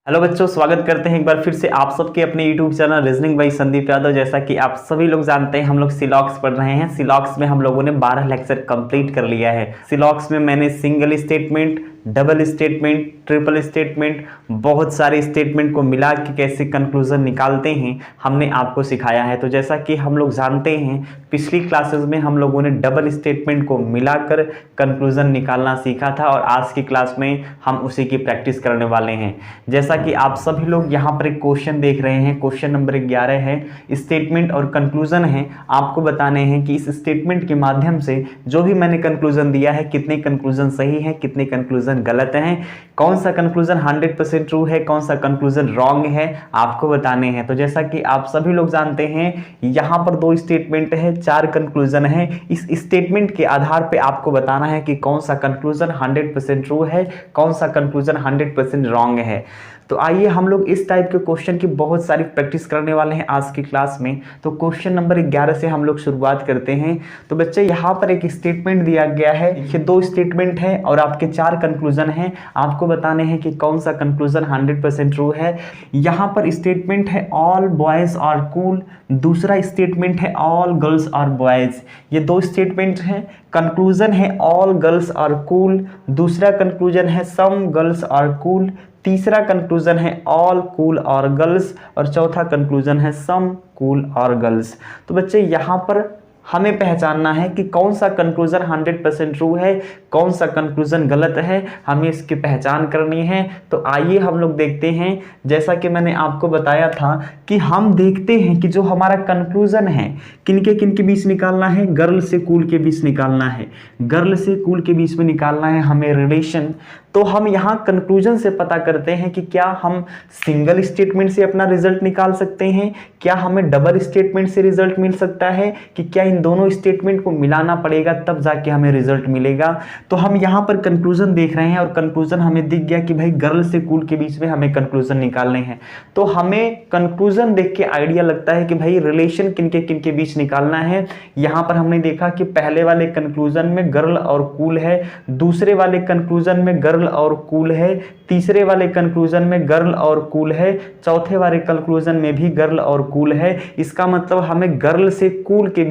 Hello बच्चों, स्वागत करते हैं एक बार फिर से आप सबके अपने YouTube channel reasoning by Sandeep Yadav. जैसा कि आप सभी लोग जानते हैं, हम लोग सिलॉक्स पढ़ रहे हैं। सिलॉक्स में हम लोगों ने 12 लेक्चर कंप्लीट कर लिया है। सिलॉक्स में मैंने single statement, double statement, triple statement, बहुत सारे स्टेटमेंट को मिला के कैसे कंक्लूजन निकालते हैं हमने आपको सिखाया है। तो जैसा कि हम लोग जानते हैं, पिछली क्लासेस में हम लोगों ने डबल स्टेटमेंट को मिलाकर कंक्लूजन निकालना सीखा था और आज की क्लास में हम उसी की प्रैक्टिस करने वाले हैं। जैसा कि आप सभी लोग यहाँ पर एक क्वेश्चन देख रहे हैं, क्वेश्चन नंबर 11 है, स्टेटमेंट और कंक्लूजन है। आपको बताने हैं कि इस स्टेटमेंट के माध्यम से जो भी मैंने कंक्लूजन दिया है, कितने कंक्लूजन सही है, कितने कंक्लूजन गलत हैं, कौन सा कंक्लूजन 100% ट्रू है, कौन सा कंक्लूजन रॉन्ग है, आपको बताने हैं। तो जैसा कि आप सभी लोग जानते हैं, यहाँ पर 2 स्टेटमेंट है, 4 कंक्लूजन है। इस स्टेटमेंट के आधार पे आपको बताना है कि कौन सा कंक्लूजन 100% ट्रू है, कौन सा कंक्लूजन 100% रॉन्ग है। तो आइए हम लोग इस टाइप के क्वेश्चन की बहुत सारी प्रैक्टिस करने वाले हैं आज की क्लास में। तो क्वेश्चन नंबर 11 से हम लोग शुरुआत करते हैं। तो बच्चे यहाँ पर एक स्टेटमेंट दिया गया है, ये 2 स्टेटमेंट है और आपके 4 कंक्लूजन हैं। आपको बताने हैं कि कौन सा कंक्लूजन 100% ट्रू है। यहाँ पर स्टेटमेंट है ऑल बॉयज आर कूल, दूसरा स्टेटमेंट है ऑल गर्ल्स आर बॉयज। ये 2 स्टेटमेंट हैं। कंक्लूजन है ऑल गर्ल्स आर कूल, दूसरा कंक्लूजन है सम गर्ल्स आर कूल, तीसरा कंक्लूजन है ऑल कूल और गर्ल्स और चौथा कंक्लूजन है सम कूल और गर्ल्स। तो बच्चे यहाँ पर हमें पहचानना है कि कौन सा कंक्लूजन 100% ट्रू है, कौन सा कंक्लूजन गलत है, हमें इसकी पहचान करनी है। तो आइए हम लोग देखते हैं। जैसा कि मैंने आपको बताया था कि हम देखते हैं कि जो हमारा कंक्लूजन है, किनके बीच निकालना है, गर्ल से कूल के बीच निकालना है। गर्ल से कूल के बीच में निकालना है हमें रिलेशन। तो हम यहाँ कंक्लूजन से पता करते हैं कि क्या हम सिंगल स्टेटमेंट से अपना रिजल्ट निकाल सकते हैं, क्या हमें डबल स्टेटमेंट से रिजल्ट मिल सकता है, कि क्या इन दोनों स्टेटमेंट को मिलाना पड़ेगा तब जाके हमें रिजल्ट मिलेगा। तो हम यहाँ पर कंक्लूजन देख रहे हैं और कंक्लूजन हमें दिख गया कि भाई गर्ल से कूल के बीच में हमें कंक्लूजन निकालने हैं। तो हमें कंक्लूजन देख के आइडिया लगता है कि भाई रिलेशन किनके बीच निकालना है। यहाँ पर हमने देखा कि पहले वाले कंक्लूजन में गर्ल और कूल है, दूसरे वाले कंक्लूजन में गर्ल और कूल है, तीसरे वाले कंक्लूजन में गर्ल और कूल है, चौथे वाले कंक्लूजन में भी गर्ल और कूल है। इसका मतलब हमें गर्ल से कूल के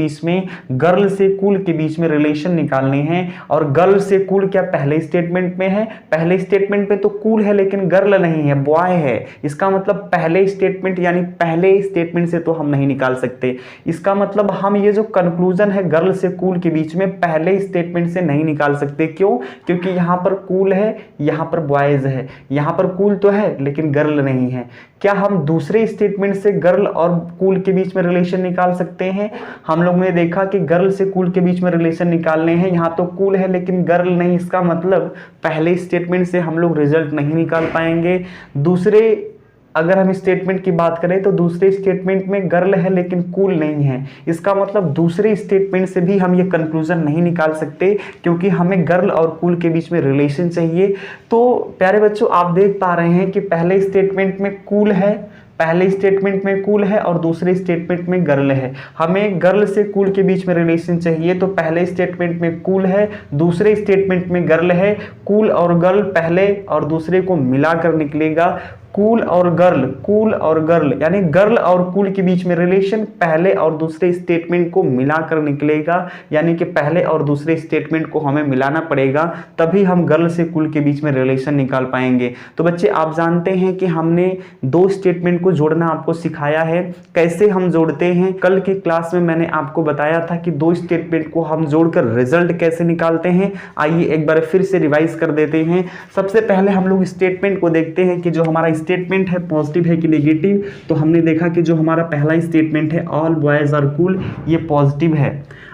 बीच में रिलेशन निकालने हैं। और गर्ल से कूल क्या पहले स्टेटमेंट में है? पहले स्टेटमेंट में तो कूल है लेकिन गर्ल नहीं है, बॉय है। इसका मतलब पहले स्टेटमेंट यानी पहले स्टेटमेंट से तो हम नहीं निकाल सकते। इसका मतलब हम ये जो कंक्लूजन है गर्ल से कूल के बीच में पहले स्टेटमेंट से नहीं निकाल सकते। क्यों? क्योंकि यहाँ पर कूल है, यहाँ पर बॉयज है। यहाँ पर कूल तो है लेकिन गर्ल नहीं है। क्या हम दूसरे स्टेटमेंट से गर्ल और कूल के बीच में रिलेशन निकाल सकते हैं? हम लोग ने देखा कि गर्ल से कूल के बीच में रिलेशन निकालने हैं, यहाँ तो कूल है लेकिन गर्ल नहीं। इसका मतलब पहले स्टेटमेंट से हम लोग रिजल्ट नहीं निकाल पाएंगे। दूसरे अगर हम स्टेटमेंट की बात करें तो दूसरे स्टेटमेंट में गर्ल है लेकिन कूल नहीं है। इसका मतलब दूसरे स्टेटमेंट से भी हम ये कंक्लूजन नहीं निकाल सकते क्योंकि हमें गर्ल और कूल के बीच में रिलेशन चाहिए। तो प्यारे बच्चों, आप देख पा रहे हैं कि पहले स्टेटमेंट में कूल है, पहले स्टेटमेंट में कूल है और दूसरे स्टेटमेंट में गर्ल है। हमें गर्ल से कूल के बीच में रिलेशन चाहिए, तो पहले स्टेटमेंट में कूल है, दूसरे स्टेटमेंट में गर्ल है। कूल और गर्ल पहले और दूसरे को मिलाकर निकलेगा कूल और गर्ल यानी गर्ल और कूल के बीच में रिलेशन पहले और दूसरे स्टेटमेंट को मिलाकर निकलेगा। यानी कि पहले और दूसरे स्टेटमेंट को हमें मिलाना पड़ेगा, तभी हम गर्ल से कूल के बीच में रिलेशन निकाल पाएंगे। तो बच्चे, आप जानते हैं कि हमने 2 स्टेटमेंट को जोड़ना आपको सिखाया है। कैसे हम जोड़ते हैं, कल की क्लास में मैंने आपको बताया था कि 2 स्टेटमेंट को हम जोड़कर रिजल्ट कैसे निकालते हैं। आइए एक बार फिर से रिवाइज कर देते हैं। सबसे पहले हम लोग स्टेटमेंट को देखते हैं कि जो हमारा स्टेटमेंट है पॉजिटिव है कि नेगेटिव। तो हमने देखा कि जो हमारा पहला स्टेटमेंट है ऑल बॉयज आर कूल, ये पॉजिटिव है।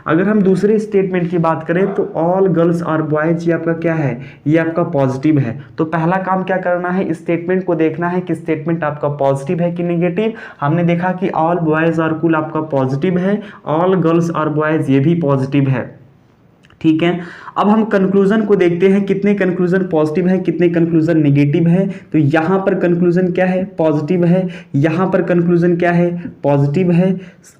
अगर हम दूसरे स्टेटमेंट की बात करें तो ऑल गर्ल्स आर बॉयज, ये आपका क्या है? ये आपका पॉजिटिव है। तो पहला काम क्या करना है, स्टेटमेंट को देखना है कि स्टेटमेंट आपका पॉजिटिव है कि नेगेटिव। हमने देखा कि ऑल बॉयज आर कूल आपका पॉजिटिव है, ऑल गर्ल्स आर बॉयज ये भी पॉजिटिव है। ठीक है। अब हम कंक्लूजन को देखते हैं, कितने कंक्लूजन पॉजिटिव है, कितने कंक्लूजन नेगेटिव है। तो यहाँ पर कंक्लूजन क्या है, पॉजिटिव है। यहाँ पर कंक्लूजन क्या है, पॉजिटिव है।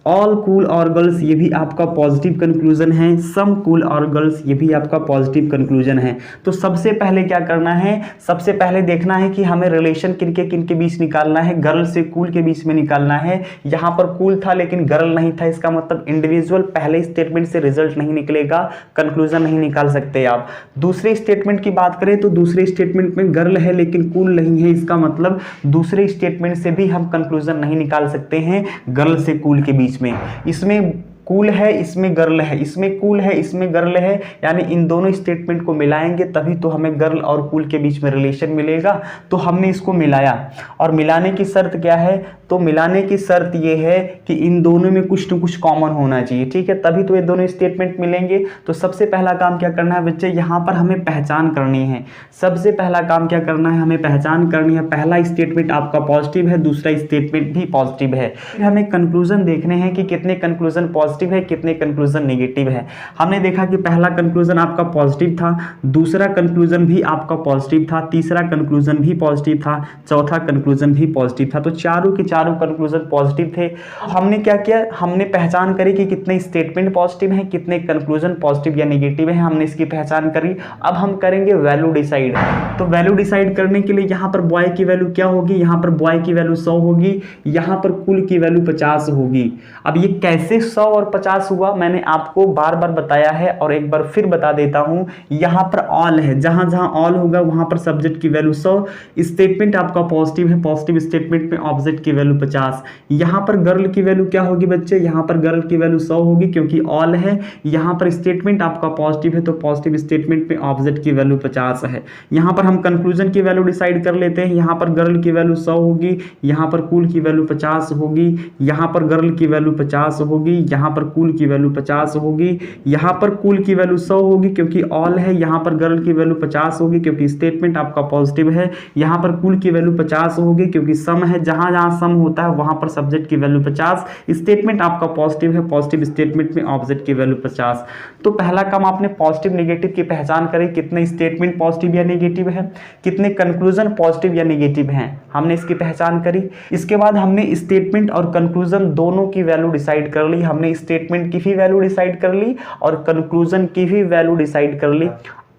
ऑल कूल और गर्ल्स, ये भी आपका पॉजिटिव कंक्लूजन है। सम कूल और गर्ल्स, ये भी आपका पॉजिटिव कंक्लूजन है। तो सबसे पहले क्या करना है, सबसे पहले देखना है कि हमें रिलेशन किनके बीच निकालना है, गर्ल से कूल के बीच में निकालना है। यहाँ पर कूल था लेकिन गर्ल नहीं था, इसका मतलब इंडिविजुअल पहले स्टेटमेंट से रिजल्ट नहीं निकलेगा, कंक्लूजन नहीं निकाल सकते आप। दूसरे स्टेटमेंट की बात करें तो दूसरे स्टेटमेंट में गर्ल है लेकिन कूल नहीं है, इसका मतलब दूसरे स्टेटमेंट से भी हम कंक्लूजन नहीं निकाल सकते हैं गर्ल से कूल के बीच में। इसमें कूल है, इसमें गर्ल है, इसमें कूल है, इसमें गर्ल है, यानी इन दोनों स्टेटमेंट को मिलाएंगे तभी तो हमें गर्ल और कूल के बीच में रिलेशन मिलेगा। तो हमने इसको मिलाया, और मिलाने की शर्त क्या है, तो मिलाने की शर्त ये है कि इन दोनों में कुछ न कुछ कॉमन होना चाहिए, ठीक है, तभी तो ये दोनों स्टेटमेंट मिलेंगे। तो सबसे पहला काम क्या करना है बच्चे, यहाँ पर हमें पहचान करनी है। सबसे पहला काम क्या करना है, हमें पहचान करनी है। पहला स्टेटमेंट आपका पॉजिटिव है, दूसरा स्टेटमेंट भी पॉजिटिव है। हमें कंक्लूजन देखने हैं कि कितने कंक्लूजन पॉजिटिव है, कितने कंक्लूजन नेगेटिव है। हमने देखा कि पहला कंक्लूजन आपका पॉजिटिव था, दूसरा कंक्लूजन भी आपका पॉजिटिव था, तीसरा कंक्लूजन भी पॉजिटिव था, चौथा कंक्लूजन भी पॉजिटिव था। तो चारों के चारों कंक्लूजन पॉजिटिव थे। हमने क्या किया, हमने पहचान करी कि कितने स्टेटमेंट पॉजिटिव हैं, कितने कंक्लूजन पॉजिटिव या नेगेटिव है, हमने इसकी पहचान करी। अब हम करेंगे वैल्यू डिसाइड। तो वैल्यू डिसाइड करने के लिए यहाँ पर बॉय की वैल्यू क्या होगी, यहाँ पर बॉय की वैल्यू 100 होगी, यहाँ पर कुल की वैल्यू 50 होगी। अब ये कैसे 100 और 50 हुआ, मैंने आपको बार बार बताया है और एक बार फिर बता देता हूं। यहाँ पर ऑल है, जहां जहां ऑल होगा वहां पर सब्जेक्ट की वैल्यू 100, स्टेटमेंट आपका पॉजिटिव है, पॉजिटिव स्टेटमेंट में ऑब्जेक्ट की वैल्यू 50। यहाँ पर गर्ल की वैल्यू क्या होगी बच्चे, यहाँ पर गर्ल की वैल्यू 100 होगी क्योंकि ऑल है। यहाँ पर स्टेटमेंट आपका पॉजिटिव है तो पॉजिटिव स्टेटमेंट में ऑब्जेक्ट की वैल्यू 50 है। यहाँ पर हम कंक्लूजन की वैल्यू डिसाइड कर लेते हैं। यहाँ पर गर्ल की वैल्यू 100 होगी, यहाँ पर कूल की वैल्यू 50 होगी, यहाँ पर गर्ल की वैल्यू 50 होगी, यहाँ पर कूल की वैल्यू 50 होगी, यहाँ पर कूल की वैल्यू 100 होगी क्योंकि ऑल है, यहाँ पर गर्ल की वैल्यू 50 होगी क्योंकि स्टेटमेंट आपका पॉजिटिव है, यहाँ पर कूल की वैल्यू 50 होगी क्योंकि सम है, जहां जहां सम होता है वहां पर सब्जेक्ट की वैल्यू 50, स्टेटमेंट आपका पॉजिटिव है, पॉजिटिव स्टेटमेंट में ऑब्जेक्ट की वैल्यू 50। तो पहला काम आपने पॉजिटिव नेगेटिव की पहचान करी, कितने स्टेटमेंट पॉजिटिव या नेगेटिव है, कितने कंक्लूजन पॉजिटिव या नेगेटिव हैं, हमने इसकी पहचान करी। इसके बाद हमने स्टेटमेंट और कंक्लूजन दोनों की वैल्यू डिसाइड कर ली। हमने स्टेटमेंट की भी वैल्यू डिसाइड कर ली और कंक्लूजन की भी वैल्यू डिसाइड कर ली।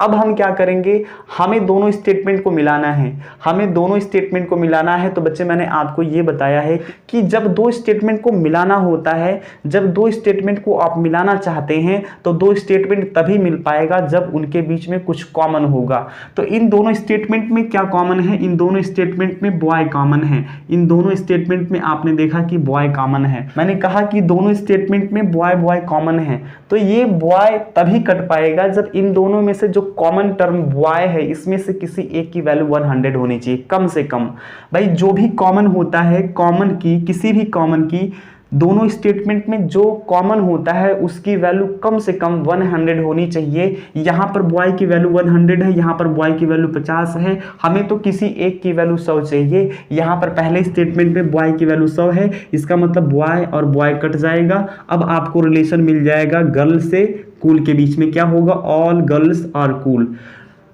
अब हम क्या करेंगे, हमें दोनों स्टेटमेंट को मिलाना है, हमें दोनों स्टेटमेंट को मिलाना है। तो बच्चे मैंने आपको ये बताया है कि जब दो स्टेटमेंट को मिलाना होता है, जब दो स्टेटमेंट को आप मिलाना चाहते हैं तो दो स्टेटमेंट तभी मिल पाएगा जब उनके बीच में कुछ कॉमन होगा। तो इन दोनों स्टेटमेंट में क्या कॉमन है, इन दोनों स्टेटमेंट में बॉय कॉमन है। इन दोनों स्टेटमेंट में आपने देखा कि बॉय कॉमन है, मैंने कहा कि दोनों स्टेटमेंट में बॉय बॉय कॉमन है। तो ये बॉय तभी कट पाएगा जब इन दोनों में से जो कॉमन टर्म बॉय है इसमें से किसी एक की वैल्यू 100 होनी चाहिए कम से कम। भाई जो भी कॉमन होता है, कॉमन की किसी भी कॉमन की दोनों स्टेटमेंट में जो कॉमन होता है उसकी वैल्यू कम से कम 100 होनी चाहिए। यहाँ पर बॉय की वैल्यू 100 है, यहाँ पर बॉय की वैल्यू 50 है, हमें तो किसी एक की वैल्यू 100 चाहिए। यहाँ पर पहले स्टेटमेंट में बॉय की वैल्यू 100 है, इसका मतलब बॉय और बॉय कट जाएगा। अब आपको रिलेशन मिल जाएगा गर्ल से कूल के बीच में, क्या होगा, ऑल गर्ल्स आर कूल।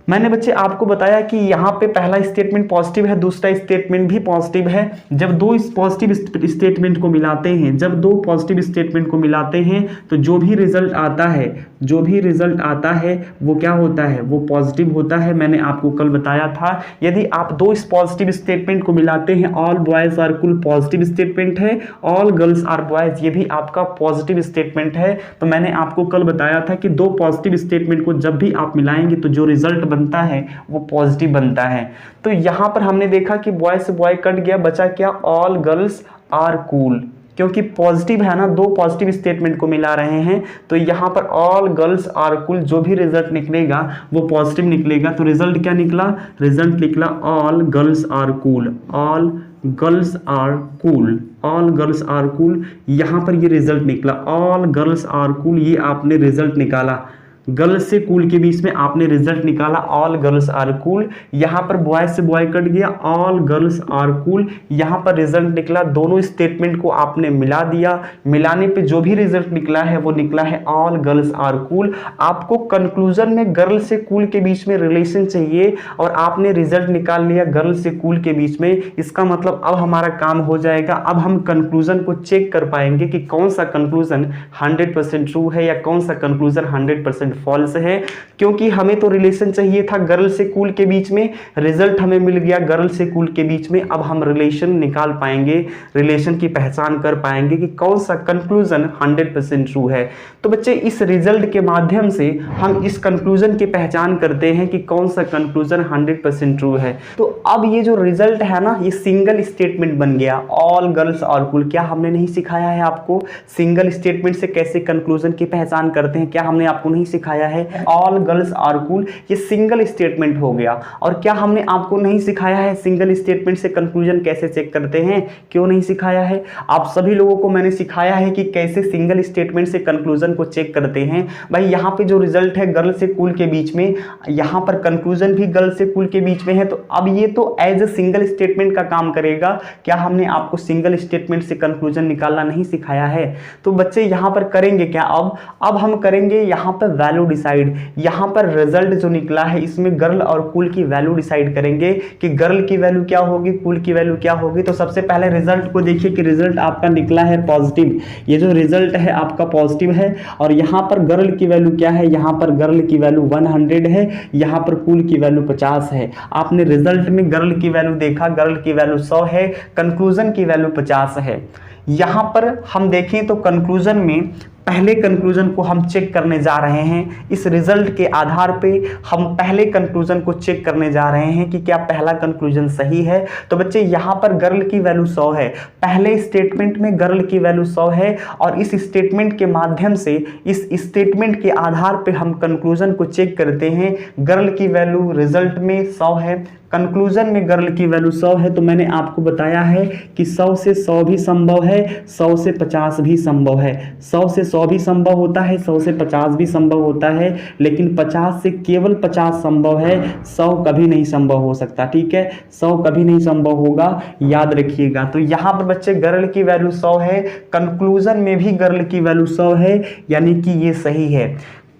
मैंने बच्चे आपको बताया कि यहाँ पे पहला स्टेटमेंट पॉजिटिव है, दूसरा स्टेटमेंट भी पॉजिटिव है। जब दो पॉजिटिव स्टेटमेंट को मिलाते हैं, जब दो पॉजिटिव स्टेटमेंट को मिलाते हैं तो जो भी रिजल्ट आता है, जो भी रिजल्ट आता है वो क्या होता है, वो पॉजिटिव होता है। मैंने आपको कल बताया था यदि आप दो पॉजिटिव स्टेटमेंट को मिलाते हैं, all boys are cool positive statement है, ऑल गर्ल्स आर बॉयज ये भी आपका पॉजिटिव स्टेटमेंट है। तो मैंने आपको कल बताया था कि दो पॉजिटिव स्टेटमेंट को जब भी आप मिलाएंगे तो जो रिजल्ट बनता है वो पॉजिटिव बनता है। तो यहां पर हमने देखा कि बॉय से बॉय कट गया, बचा क्या, ऑल गर्ल्स आर कूल, क्योंकि पॉजिटिव है ना, दो पॉजिटिव स्टेटमेंट को मिला रहे हैं तो यहाँ पर ऑल गर्ल्स आर कूल जो भी रिजल्ट निकलेगा वो पॉजिटिव निकलेगा। तो रिजल्ट क्या निकला, रिजल्ट निकला all girls are cool, all girls are cool, all girls are cool. यहाँ पर ये रिजल्ट निकला ऑल गर्ल्स आर कूल, ये आपने रिजल्ट निकाला। गर्ल्स से कूल के बीच में आपने रिजल्ट निकाला ऑल गर्ल्स आर कूल, यहाँ पर बॉय से बॉय कट गया ऑल गर्ल्स आर कूल, यहाँ पर रिजल्ट निकला, दोनों स्टेटमेंट को आपने मिला दिया, मिलाने पे जो भी रिजल्ट निकला है वो निकला है ऑल गर्ल्स आर कूल। आपको कंक्लूजन में गर्ल से कूल के बीच में रिलेशन चाहिए और आपने रिजल्ट निकाल लिया गर्ल से कूल के बीच में, इसका मतलब अब हमारा काम हो जाएगा। अब हम कंक्लूजन को चेक कर पाएंगे कि कौन सा कंक्लूजन 100% ट्रू है या कौन सा कंक्लूजन 100% फॉल्स है, क्योंकि हमें तो रिलेशन चाहिए था गर्ल से कूल के बीच में, रिजल्ट हमें मिल गया गर्ल से कूल के बीच में। अब हम रिलेशन निकाल पाएंगे, रिलेशन की पहचान कर पाएंगे कि कौन सा कंक्लूजन 100% ट्रू है। तो बच्चे इस रिजल्ट के माध्यम से हम इस कंक्लूजन की पहचान करते हैं कि कौन सा कंक्लूजन 100% ट्रू है। तो अब ये जो रिजल्ट है ना, ये सिंगल स्टेटमेंट बन गया ऑल गर्ल्स आर कूल। क्या हमने नहीं सिखाया है आपको सिंगल स्टेटमेंट से कैसे कंक्लूजन की पहचान करते हैं? क्या हमने आपको नहीं सिखाया है? ऑल गर्ल्स आर कूल ये सिंगल स्टेटमेंट हो गया। और क्या हमने आपको नहीं सिखाया है सिंगल स्टेटमेंट से कंक्लूजन कैसे चेक करते हैं? क्यों नहीं सिखाया है? आप सभी लोगों को मैंने सिखाया है कि कैसे सिंगल स्टेटमेंट से कंक्लूजन को चेक करते हैं। भाई यहाँ पे जो रिजल्ट है गर्ल से कूल के बीच में, यहाँ पर कंक्लूजन भी गर्ल से कूल के बीच में है, तो अब ये तो एज ए सिंगल स्टेटमेंट का काम करेगा। क्या हमने आपको सिंगल स्टेटमेंट से कंक्लूजन निकालना नहीं सिखाया है? तो बच्चे यहाँ पर करेंगे क्या? अब हम करेंगे यहाँ पर वैल्यू डिसाइड। यहाँ पर रिजल्ट जो निकला है इसमें गर्ल और कूल की वैल्यू डिसाइड करेंगे कि गर्ल की वैल्यू क्या होगी, कूल की वैल्यू क्या होगी। तो सबसे पहले रिजल्ट को देखिए कि रिजल्ट आपका निकला है पॉजिटिव, ये जो रिजल्ट है आपका पॉजिटिव है। और यहाँ पर गर्ल की वैल्यू क्या है? यहाँ पर गर्ल की वैल्यू 100 है, यहाँ पर कूल की वैल्यू 50 है। आपने रिजल्ट में गर्ल की वैल्यू देखा, गर्ल की वैल्यू 100 है, कंक्लूजन की वैल्यू 50 है। यहाँ पर हम देखें तो कंक्लूजन में पहले कंक्लूजन को हम चेक करने जा रहे हैं। इस रिजल्ट के आधार पे हम पहले कंक्लूजन को चेक करने जा रहे हैं कि क्या पहला कंक्लूजन सही है। तो बच्चे यहाँ पर गर्ल की वैल्यू 100 है, पहले स्टेटमेंट में गर्ल की वैल्यू 100 है और इस स्टेटमेंट के माध्यम से, इस स्टेटमेंट के आधार पे हम कंक्लूजन को चेक करते हैं। गर्ल की वैल्यू रिजल्ट में 100 है, कंक्लूजन में गर्ल की वैल्यू 100 है। तो मैंने आपको बताया है कि 100 से 100 भी संभव है, 100 से 50 भी संभव है। 100 से 100 भी संभव होता है, 100 से 50 भी संभव होता है, लेकिन 50 से केवल 50 संभव है, 100 कभी नहीं संभव हो सकता। ठीक है, 100 कभी नहीं संभव होगा, याद रखिएगा। तो यहाँ पर बच्चे गर्ल की वैल्यू 100 है, कंक्लूजन में भी गर्ल की वैल्यू 100 है, यानी कि ये सही है।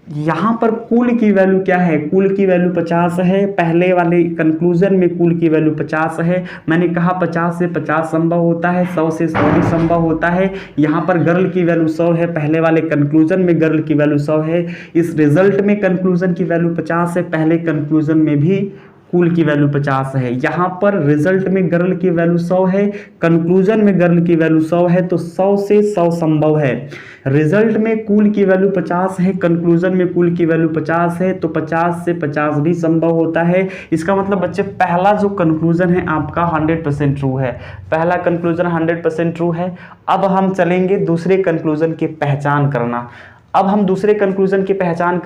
यहाँ पर कूल की वैल्यू क्या है? कूल की वैल्यू 50 है, पहले वाले कंक्लूजन में कूल की वैल्यू 50 है। मैंने कहा 50 से 50 संभव होता है, 100 से 100 भी संभव होता है। यहाँ पर गर्ल की वैल्यू 100 है, पहले वाले कंक्लूजन में गर्ल की वैल्यू 100 है। इस रिजल्ट में कंक्लूजन की वैल्यू 50 है, पहले कंक्लूजन में भी कूल की वैल्यू 50 है। यहाँ पर रिजल्ट में गर्ल की वैल्यू 100 है, कंक्लूजन में गर्ल की वैल्यू 100 है, तो 100 से 100 संभव है। रिजल्ट में कूल की वैल्यू 50 है, कंक्लूजन में कूल की वैल्यू 50 है, तो 50 से 50 भी संभव होता है। इसका मतलब बच्चे पहला जो कंक्लूजन है आपका 100% ट्रू है, पहला कंक्लूजन 100% ट्रू है। अब हम चलेंगे दूसरे कंक्लूजन की पहचान करना। अब हम दूसरे कंक्लूजन की पहचान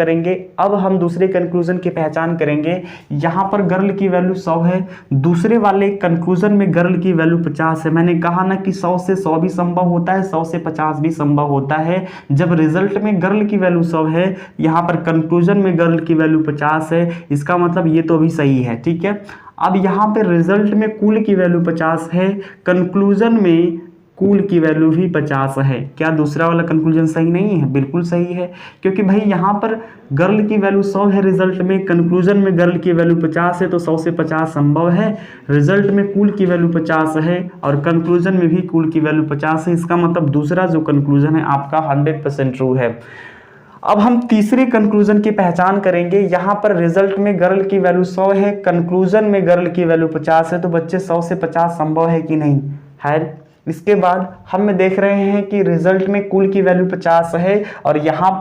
करेंगे। यहाँ पर गर्ल की वैल्यू 100 है, दूसरे वाले कंक्लूजन में गर्ल की वैल्यू 50 है। मैंने कहा ना कि 100 से 100 भी संभव होता है, 100 से 50 भी संभव होता है। जब रिजल्ट में गर्ल की वैल्यू 100 है, यहाँ पर कंक्लूजन में गर्ल की वैल्यू 50 है, इसका मतलब ये तो भी सही है। ठीक है, अब यहाँ पे रिजल्ट में कूल की वैल्यू 50 है, कंक्लूजन में कूल की वैल्यू भी 50 है। क्या दूसरा वाला कंक्लूजन सही नहीं है? बिल्कुल सही है, क्योंकि भाई यहाँ पर गर्ल की वैल्यू 100 है रिजल्ट में, कंक्लूजन में गर्ल की वैल्यू 50 है, तो 100 से 50 संभव है। रिजल्ट में कूल की वैल्यू 50 है और कंक्लूजन में भी कूल की वैल्यू 50 है, इसका मतलब दूसरा जो कंक्लूजन है आपका 100% ट्रू है। अब हम तीसरे कंक्लूजन की पहचान करेंगे। यहाँ पर रिजल्ट में गर्ल की वैल्यू 100 है, कंक्लूजन में गर्ल की वैल्यू 50 है, तो बच्चे 100 से 50 संभव है कि नहीं है? इसके बाद हम देख रहे हैं कि रिजल्ट में कूल की वैल्यू 50 है और यहाँ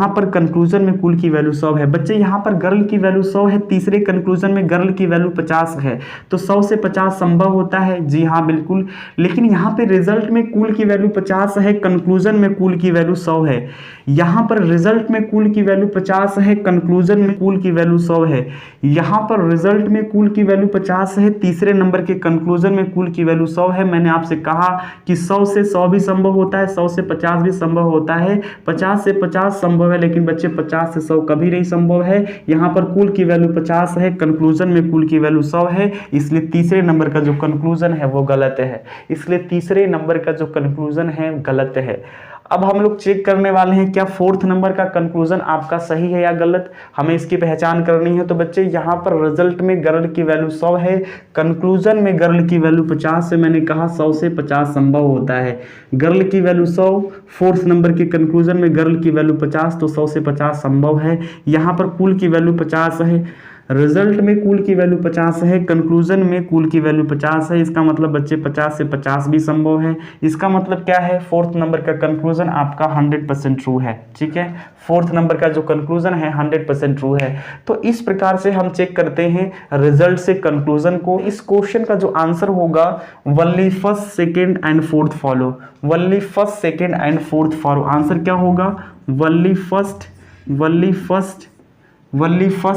पर कंक्लूजन में कूल की वैल्यू 100 है। बच्चे यहाँ पर गर्ल की वैल्यू 100 है, तीसरे कंक्लूजन में गर्ल की वैल्यू 50 है, तो 100 से 50 संभव होता है। जी हाँ, बिल्कुल। लेकिन यहाँ पे रिजल्ट में कूल की वैल्यू 50 है, कंक्लूजन में कूल की वैल्यू 100 है। यहाँ पर रिजल्ट में कूल की वैल्यू 50 है, कंक्लूजन में कूल की वैल्यू 100 है। यहाँ पर रिजल्ट में कूल की वैल्यू 50 है, तीसरे नंबर के कंक्लूजन में कूल की वैल्यू 100 है। मैंने आपसे कहा कि 100 से 100 भी संभव होता है, 100 से 50 भी संभव होता है, 50 से 50 संभव है, लेकिन बच्चे 50 से 100 कभी नहीं संभव है। यहाँ पर कुल की वैल्यू 50 है, कंक्लूजन में कुल की वैल्यू 100 है, इसलिए तीसरे नंबर का जो कंक्लूजन है वो गलत है। इसलिए तीसरे नंबर का जो कंक्लूजन है गलत है। अब हम लोग चेक करने वाले हैं क्या फोर्थ नंबर का कंक्लूजन आपका सही है या गलत, हमें इसकी पहचान करनी है। तो बच्चे यहाँ पर रिजल्ट में गर्ल की वैल्यू 100 है, कंक्लूजन में गर्ल की वैल्यू 50 है। मैंने कहा 100 से 50 संभव होता है, गर्ल की वैल्यू 100, फोर्थ नंबर के कंक्लूजन में गर्ल की वैल्यू 50, तो 100 से 50 संभव है। यहाँ पर कुल की वैल्यू 50 है, रिजल्ट में कुल की वैल्यू 50 है, कंक्लूजन में कुल की वैल्यू 50 है। इसका मतलब बच्चे 50 से 50 भी संभव है। इसका मतलब क्या है, फोर्थ नंबर का कंक्लूजन आपका 100% ट्रू है। ठीक है, फोर्थ नंबर का जो कंक्लूजन है 100% ट्रू है। तो इस प्रकार से हम चेक करते हैं रिजल्ट से कंक्लूजन को। इस क्वेश्चन का जो आंसर होगा only first second and fourth follow, only first second and fourth follow. Answer क्या होगा, only first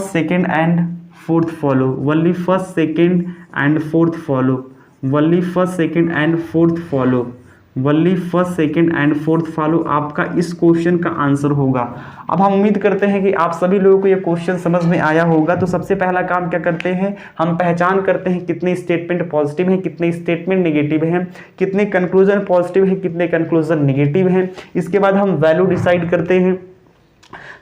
second and fourth follow, only first second and fourth follow, only first second and fourth follow, only first second and fourth follow आपका इस question का answer होगा। अब हम उम्मीद करते हैं कि आप सभी लोगों को ये क्वेश्चन समझ में आया होगा। तो सबसे पहला काम क्या करते हैं, हम पहचान करते हैं कितने स्टेटमेंट पॉजिटिव हैं, कितने स्टेटमेंट नेगेटिव हैं, कितने कंक्लूजन पॉजिटिव हैं, कितने कंक्लूजन नेगेटिव हैं। इसके बाद हम वैल्यू डिसाइड करते हैं।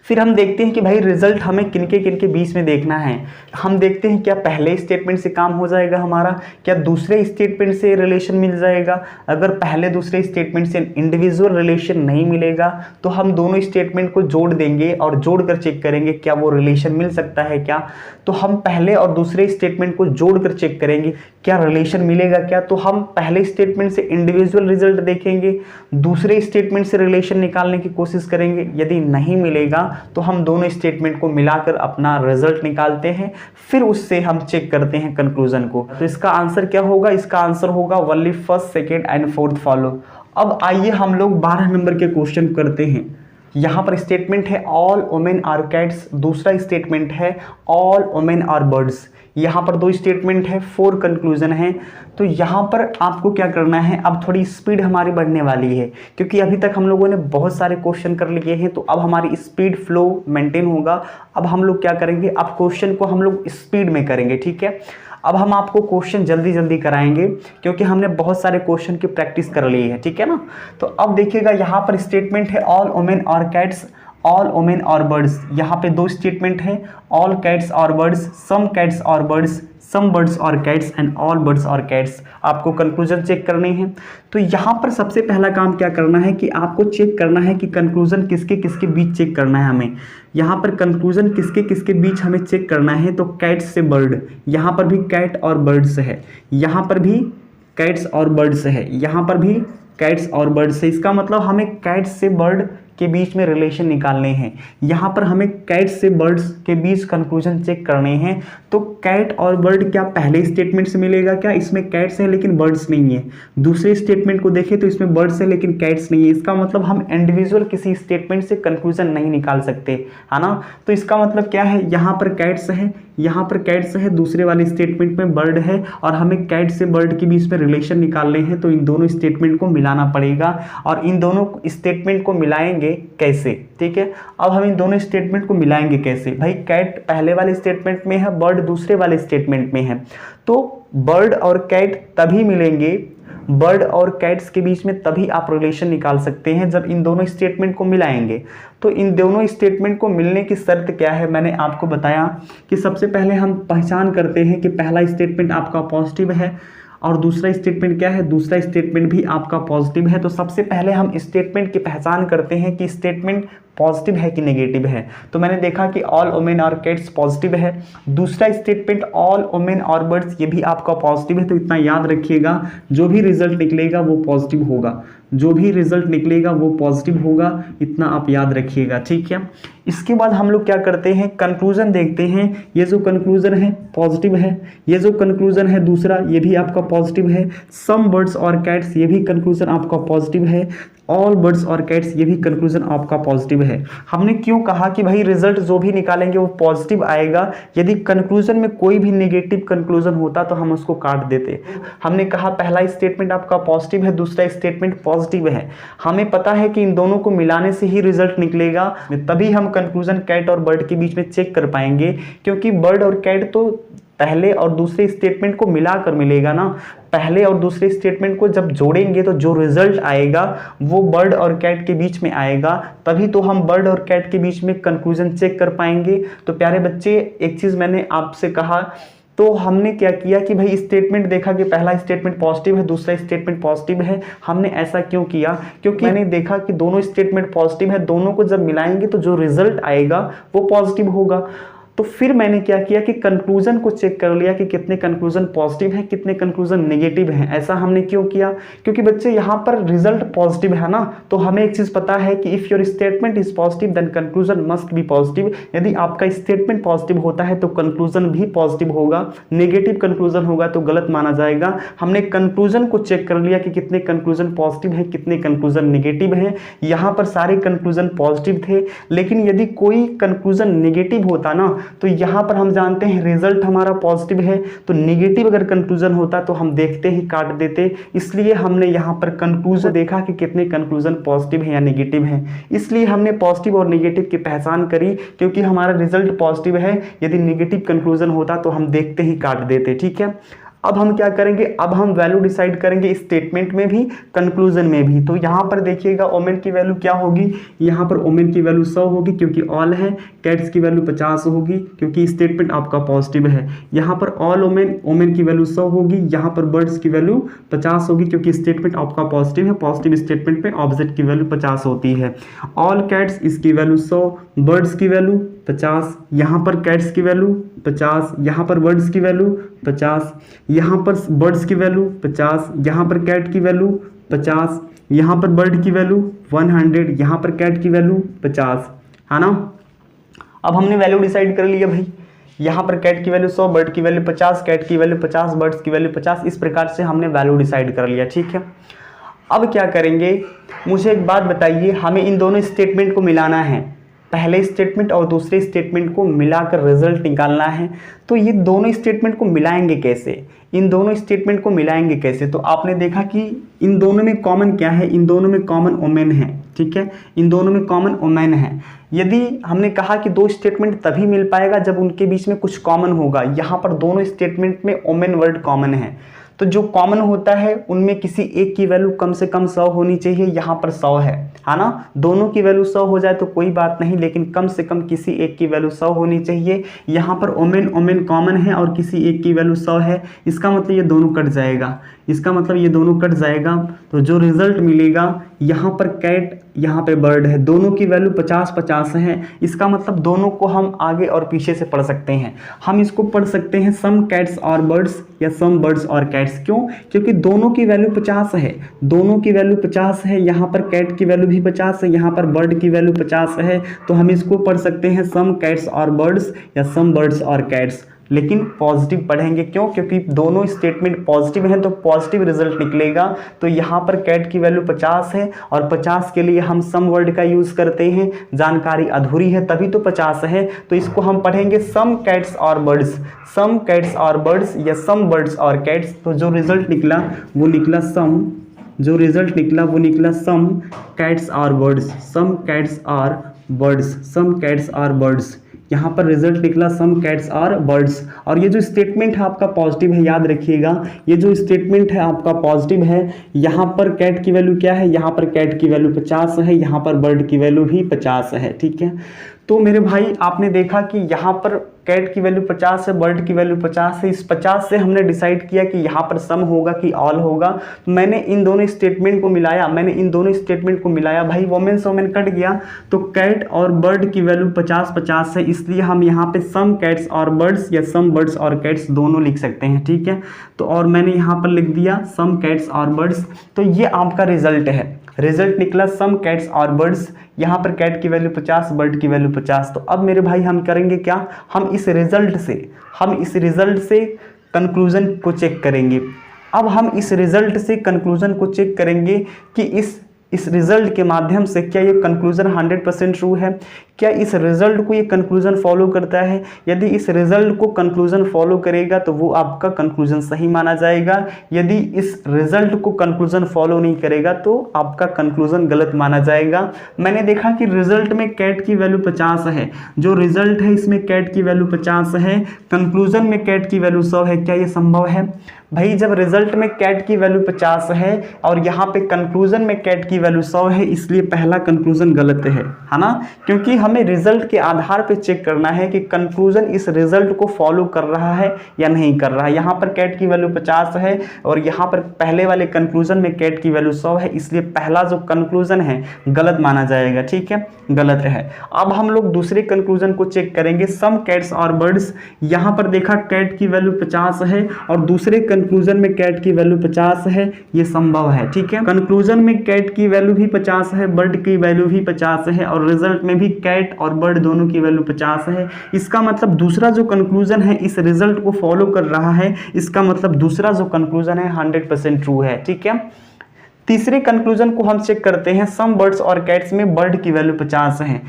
फिर हम देखते हैं कि भाई रिजल्ट हमें किनके बीच में देखना है। हम देखते हैं क्या पहले स्टेटमेंट से काम हो जाएगा हमारा, क्या दूसरे स्टेटमेंट से रिलेशन मिल जाएगा। अगर पहले दूसरे स्टेटमेंट से इंडिविजुअल रिलेशन नहीं मिलेगा तो हम दोनों स्टेटमेंट को जोड़ देंगे और जोड़कर चेक करेंगे क्या वो रिलेशन मिल सकता है क्या। तो हम पहले और दूसरे स्टेटमेंट को जोड़कर चेक करेंगे क्या रिलेशन मिलेगा क्या। तो हम पहले स्टेटमेंट से इंडिविजुअल रिजल्ट देखेंगे, दूसरे स्टेटमेंट से रिलेशन निकालने की कोशिश करेंगे। यदि नहीं मिलेगा तो हम दोनों स्टेटमेंट को मिलाकर अपना रिजल्ट निकालते हैं, फिर उससे हम चेक करते हैं कंक्लूजन को। तो इसका आंसर क्या होगा, इसका आंसर होगा only first second and fourth follow. अब आइए हम लोग 12 नंबर के क्वेश्चन करते हैं। यहाँ पर स्टेटमेंट है ऑल वुमेन आर कैट्स, दूसरा स्टेटमेंट है ऑल वुमेन आर बर्ड्स। यहाँ पर दो स्टेटमेंट है, 4 कंक्लूजन है। तो यहाँ पर आपको क्या करना है, अब थोड़ी स्पीड हमारी बढ़ने वाली है क्योंकि अभी तक हम लोगों ने बहुत सारे क्वेश्चन कर लिए हैं। तो अब हमारी स्पीड फ्लो मेंटेन होगा। अब हम लोग क्या करेंगे, अब क्वेश्चन को हम लोग स्पीड में करेंगे। ठीक है, अब हम आपको क्वेश्चन जल्दी जल्दी कराएंगे क्योंकि हमने बहुत सारे क्वेश्चन की प्रैक्टिस कर ली है। ठीक है ना, तो अब देखिएगा यहाँ पर स्टेटमेंट है all women are cats, all women are birds. यहाँ पे दो स्टेटमेंट है, all cats are birds, some cats are birds, some birds are cats and all birds are cats. आपको कंक्लूजन चेक करने हैं। तो यहाँ पर सबसे पहला काम क्या करना है कि आपको चेक करना है कि कंक्लूजन किसके किसके बीच चेक करना है हमें। यहाँ पर कंक्लूजन किसके किसके बीच हमें चेक करना है, तो कैट्स से बर्ड, यहाँ पर भी कैट और बर्ड्स है, यहाँ पर भी कैट्स और बर्ड्स है, यहाँ पर भी कैट्स और बर्ड्स है। इसका मतलब हमें कैट्स से बर्ड के बीच में रिलेशन निकालने हैं। यहाँ पर हमें कैट से बर्ड्स के बीच कंक्लूजन चेक करने हैं। तो कैट और बर्ड क्या पहले स्टेटमेंट से मिलेगा क्या, इसमें कैट्स है लेकिन बर्ड्स नहीं है। दूसरे स्टेटमेंट को देखें तो इसमें बर्ड्स है लेकिन कैट्स नहीं है। इसका मतलब हम इंडिविजुअल किसी स्टेटमेंट से कंक्लूजन नहीं निकाल सकते, है ना। तो इसका मतलब क्या है, यहाँ पर कैट्स है, यहाँ पर कैट्स है, दूसरे वाले स्टेटमेंट में बर्ड है और हमें कैट से बर्ड के बीच में रिलेशन निकालने हैं। तो इन दोनों स्टेटमेंट को मिलाना पड़ेगा और इन दोनों स्टेटमेंट को मिलाएंगे कैसे। ठीक है, अब हम इन दोनों स्टेटमेंट को मिलाएंगे कैसे, भाई कैट पहले वाले स्टेटमेंट में है, बर्ड दूसरे वाले स्टेटमेंट में है। तो बर्ड और कैट तभी मिलेंगे, बर्ड और कैट्स के बीच में तभी आप रिलेशन निकाल सकते हैं जब इन दोनों स्टेटमेंट को मिलाएंगे। तो इन दोनों स्टेटमेंट को मिलने की शर्त क्या है, मैंने आपको बताया कि सबसे पहले हम पहचान करते हैं कि पहला स्टेटमेंट आपका पॉजिटिव है और दूसरा स्टेटमेंट क्या है, दूसरा स्टेटमेंट भी आपका पॉजिटिव है। तो सबसे पहले हम स्टेटमेंट की पहचान करते हैं कि स्टेटमेंट पॉजिटिव है कि नेगेटिव है। तो मैंने देखा कि ऑल वुमेन और कैट्स पॉजिटिव है। दूसरा statement all women are birds, ये भी आपका पॉजिटिव है। तो इतना याद रखिएगा, जो भी रिजल्ट निकलेगा वो पॉजिटिव होगा, जो भी रिजल्ट निकलेगा वो पॉजिटिव होगा, इतना आप याद रखिएगा। ठीक है, इसके बाद हम लोग क्या करते हैं, कंक्लूजन देखते हैं। ये जो कंक्लूजन है पॉजिटिव है, ये जो कंक्लूजन है दूसरा ये भी आपका पॉजिटिव है। सम बर्ड्स और कैट्स, ये भी कंक्लूजन आपका पॉजिटिव है। ऑल बर्ड्स और कैट्स, ये भी कंक्लूजन आपका पॉजिटिव है। हमने क्यों कहा कि भाई रिजल्ट जो भी निकालेंगे वो पॉजिटिव आएगा, यदि कंक्लूजन में कोई भी नेगेटिव कंक्लूजन होता तो हम उसको काट देते। हमने कहा पहला स्टेटमेंट आपका पॉजिटिव है, दूसरा स्टेटमेंट पॉजिटिव है, हमें पता है कि इन दोनों को मिलाने से ही रिजल्ट निकलेगा, तभी हम कंक्लूजन कैट और बर्ड के बीच में चेक कर पाएंगे, क्योंकि बर्ड और कैट तो पहले और दूसरे स्टेटमेंट को मिलाकर मिलेगा ना। पहले और दूसरे स्टेटमेंट को जब जोड़ेंगे तो जो रिजल्ट आएगा वो बर्ड और कैट के बीच में आएगा, तभी तो हम बर्ड और कैट के बीच में कंक्लूजन चेक कर पाएंगे। तो प्यारे बच्चे, एक चीज मैंने आपसे कहा, तो हमने क्या किया कि भाई स्टेटमेंट देखा कि पहला स्टेटमेंट पॉजिटिव है, दूसरा स्टेटमेंट पॉजिटिव है। हमने ऐसा क्यों किया? क्योंकि मैंने देखा कि दोनों स्टेटमेंट पॉजिटिव है, दोनों को जब मिलाएंगे तो जो रिजल्ट आएगा वो पॉजिटिव होगा। तो फिर मैंने क्या किया कि कंक्लूजन को चेक कर लिया कि कितने कंक्लूजन पॉजिटिव हैं, कितने कंक्लूजन नेगेटिव हैं। ऐसा हमने क्यों किया? क्योंकि बच्चे यहाँ पर रिजल्ट पॉजिटिव है ना, तो हमें एक चीज पता है कि if your statement is positive then conclusion must be positive. यदि आपका स्टेटमेंट पॉजिटिव होता है तो कंक्लूजन भी पॉजिटिव होगा, नेगेटिव कंक्लूजन होगा तो गलत माना जाएगा। हमने कंक्लूजन को चेक कर लिया कि कितने कंक्लूजन पॉजिटिव है, कितने कंक्लूजन नेगेटिव है। यहाँ पर सारे कंक्लूजन पॉजिटिव थे, लेकिन यदि कोई कंक्लूजन नेगेटिव होता ना तो यहां पर हम जानते हैं रिजल्ट हमारा पॉजिटिव है, तो नेगेटिव अगर कंक्लूजन होता तो हम देखते ही काट देते। इसलिए हमने यहां पर कंक्लूजन देखा कि कितने कंक्लूजन पॉजिटिव है या नेगेटिव है, इसलिए हमने पॉजिटिव और नेगेटिव की पहचान करी। क्योंकि हमारा रिजल्ट पॉजिटिव है, यदि नेगेटिव कंक्लूजन होता तो हम देखते ही काट देते। ठीक है, अब हम क्या करेंगे? अब हम वैल्यू डिसाइड करेंगे स्टेटमेंट में भी, कंक्लूजन में भी। तो यहाँ पर देखिएगा ओमेन की वैल्यू क्या होगी? यहाँ पर ओमेन की वैल्यू 100 होगी क्योंकि ऑल है। कैट्स की वैल्यू 50 होगी क्योंकि स्टेटमेंट आपका पॉजिटिव है। यहाँ पर ऑल ओमेन की वैल्यू 100 होगी। यहाँ पर बर्ड्स की वैल्यू 50 होगी क्योंकि स्टेटमेंट आपका पॉजिटिव है। पॉजिटिव स्टेटमेंट में ऑब्जेक्ट की वैल्यू 50 होती है। ऑल कैट्स, इसकी वैल्यू 100, बर्ड्स की वैल्यू 50, यहाँ पर कैट्स की वैल्यू 50, यहाँ पर बर्ड्स की वैल्यू 50, यहाँ पर बर्ड्स की वैल्यू 50, यहाँ पर कैट की वैल्यू 50, यहाँ पर बर्ड की वैल्यू 100, यहाँ पर कैट की वैल्यू 50, है ना। अब हमने वैल्यू डिसाइड कर लिया भाई, यहाँ पर कैट की वैल्यू 100, बर्ड की वैल्यू 50, कैट की वैल्यू 50, बर्ड्स की वैल्यू 50। इस प्रकार से हमने वैल्यू डिसाइड कर लिया। ठीक है, अब क्या करेंगे? मुझे एक बात बताइए, हमें इन दोनों स्टेटमेंट को मिलाना है, पहले स्टेटमेंट और दूसरे स्टेटमेंट को मिलाकर रिजल्ट निकालना है। तो ये दोनों स्टेटमेंट को मिलाएंगे कैसे? इन दोनों स्टेटमेंट को मिलाएंगे कैसे? तो आपने देखा कि इन दोनों में कॉमन क्या है? इन दोनों में कॉमन ओमेन है। ठीक है, इन दोनों में कॉमन ओमेन है। यदि हमने कहा कि दो स्टेटमेंट तभी मिल पाएगा जब उनके बीच में कुछ कॉमन होगा। यहाँ पर दोनों स्टेटमेंट में ओमेन वर्ड कॉमन है, तो जो कॉमन होता है उनमें किसी एक की वैल्यू कम से कम 100 होनी चाहिए। यहाँ पर 100 है ना। दोनों की वैल्यू 100 हो जाए तो कोई बात नहीं, लेकिन कम से कम किसी एक की वैल्यू 100 होनी चाहिए। यहाँ पर ओमेन कॉमन है और किसी एक की वैल्यू 100 है, इसका मतलब ये दोनों कट जाएगा, इसका मतलब ये दोनों कट जाएगा। तो जो रिजल्ट मिलेगा, यहाँ पर कैट, यहाँ पे बर्ड है, दोनों की वैल्यू 50-50 है। इसका मतलब दोनों को हम आगे और पीछे से पढ़ सकते हैं। हम इसको पढ़ सकते हैं सम कैट्स और बर्ड्स या सम बर्ड्स और कैट्स। क्यों? क्योंकि दोनों की वैल्यू 50 है, दोनों की वैल्यू 50 है। यहाँ पर कैट की वैल्यू भी 50 है, यहाँ पर बर्ड की वैल्यू 50 है। तो हम इसको पढ़ सकते हैं सम कैट्स और बर्ड्स या सम बर्ड्स और कैट्स, लेकिन पॉजिटिव पढ़ेंगे। क्यों? क्योंकि दोनों स्टेटमेंट पॉजिटिव हैं तो पॉजिटिव रिजल्ट निकलेगा। तो यहाँ पर कैट की वैल्यू 50 है और 50 के लिए हम सम वर्ड का यूज करते हैं, जानकारी अधूरी है तभी तो 50 है। तो इसको हम पढ़ेंगे सम cats are birds, some cats are birds या सम बर्ड्स और कैट्स। तो जो रिजल्ट निकला वो निकला सम, जो रिजल्ट निकला वो निकला सम cats are birds, some cats are birds, some cats are birds. यहाँ पर रिजल्ट निकला सम कैट्स और बर्ड्स। और ये जो स्टेटमेंट है आपका पॉजिटिव है, याद रखिएगा, ये जो स्टेटमेंट है आपका पॉजिटिव है। यहाँ पर कैट की वैल्यू क्या है? यहाँ पर कैट की वैल्यू 50 है, यहाँ पर बर्ड की वैल्यू भी 50 है। ठीक है, तो मेरे भाई आपने देखा कि यहाँ पर कैट की वैल्यू 50 है, बर्ड की वैल्यू 50 है। इस 50 से हमने डिसाइड किया कि यहाँ पर सम होगा कि ऑल होगा। तो मैंने इन दोनों स्टेटमेंट को मिलाया, भाई वोमेन से वोमेन कट गया, तो कैट और बर्ड की वैल्यू 50-50 है। इसलिए हम यहाँ पे सम कैट्स और बर्ड्स या सम बर्ड्स और कैट्स दोनों लिख सकते हैं। ठीक है, तो और मैंने यहाँ पर लिख दिया सम कैट्स और बर्ड्स। तो ये आपका रिजल्ट है, रिजल्ट निकला सम कैट्स और बर्ड्स। यहाँ पर कैट की वैल्यू 50, बर्ड की वैल्यू 50। तो अब मेरे भाई हम करेंगे क्या? हम इस रिजल्ट से कंक्लूजन को चेक करेंगे। अब हम इस रिजल्ट से कंक्लूजन को चेक करेंगे कि इस इस रिजल्ट के माध्यम से क्या ये कंक्लूजन 100% ट्रू है? क्या इस रिजल्ट को ये कंक्लूजन फॉलो करता है? यदि इस रिजल्ट को कंक्लूजन फॉलो करेगा तो वो आपका कंक्लूजन सही माना जाएगा। यदि इस रिजल्ट को कंक्लूजन फॉलो नहीं करेगा तो आपका कंक्लूजन गलत माना जाएगा। मैंने देखा कि रिजल्ट में कैट की वैल्यू 50 है, जो रिजल्ट है इसमें कैट की वैल्यू 50 है, कंक्लूजन में कैट की वैल्यू 100 है। क्या ये संभव है? भाई जब रिजल्ट में कैट की वैल्यू 50 है और यहाँ पे कंक्लूजन में कैट की वैल्यू 100 है, इसलिए पहला कंक्लूजन गलत है ना? क्योंकि हमें रिजल्ट के आधार पे चेक करना है कि कंक्लूजन इस रिजल्ट को फॉलो कर रहा है या नहीं कर रहा है। यहाँ पर कैट की वैल्यू 50 है और यहाँ पर पहले वाले कंक्लूजन में कैट की वैल्यू 100 है, इसलिए पहला जो कंक्लूजन है गलत माना जाएगा। ठीक है, गलत है। अब हम लोग दूसरे कंक्लूजन को चेक करेंगे, सम कैट्स और बर्ड्स। यहाँ पर देखा कैट की वैल्यू 50 है और दूसरे कंक्लूजन में कैट की वैल्यू 50 है, ये संभव है। ठीक है, कंक्लूजन में कैट की वैल्यू भी 50 है, बर्ड की वैल्यू भी 50 है और रिजल्ट में भी कैट और बर्ड दोनों की वैल्यू 50 है। इसका मतलब दूसरा जो कंक्लूजन है इस रिजल्ट को फॉलो कर रहा है, इसका मतलब दूसरा जो कंक्लूजन है 100% ट्रू है। ठीक है, तीसरे कंक्लूजन को हम चेक करते हैं, सम बर्ड्स और कैट्स में बर्ड की वैल्यू 50 है।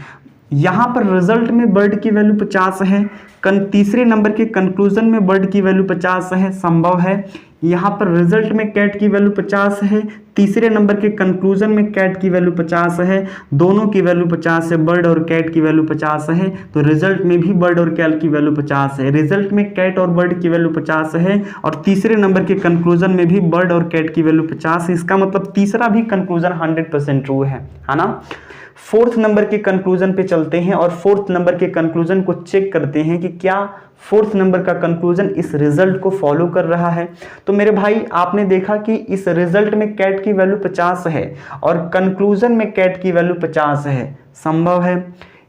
यहाँ पर रिजल्ट में बर्ड की वैल्यू 50 है, तीसरे नंबर के कंक्लूजन में बर्ड की वैल्यू 50 है, संभव है। यहाँ पर रिजल्ट में कैट की वैल्यू 50 है, तीसरे नंबर के कंक्लूजन में कैट की वैल्यू 50 है, दोनों की वैल्यू 50 है, बर्ड और कैट की वैल्यू 50 है, तो रिजल्ट में भी बर्ड और कैट की वैल्यू 50 है। रिजल्ट में कैट और बर्ड की वैल्यू 50 है और तीसरे नंबर के कंक्लूजन में भी बर्ड और कैट की वैल्यू 50 है। इसका मतलब तीसरा भी कंक्लूजन 100% ट्रू है ना? फोर्थ नंबर के कंक्लूजन पे चलते हैं और फोर्थ नंबर के कंक्लूजन को चेक करते हैं कि क्या फोर्थ नंबर का कंक्लूजन इस रिजल्ट को फॉलो कर रहा है। तो मेरे भाई आपने देखा कि इस रिजल्ट में कैट की वैल्यू 50 है और कंक्लूजन में कैट की वैल्यू 50 है, संभव है।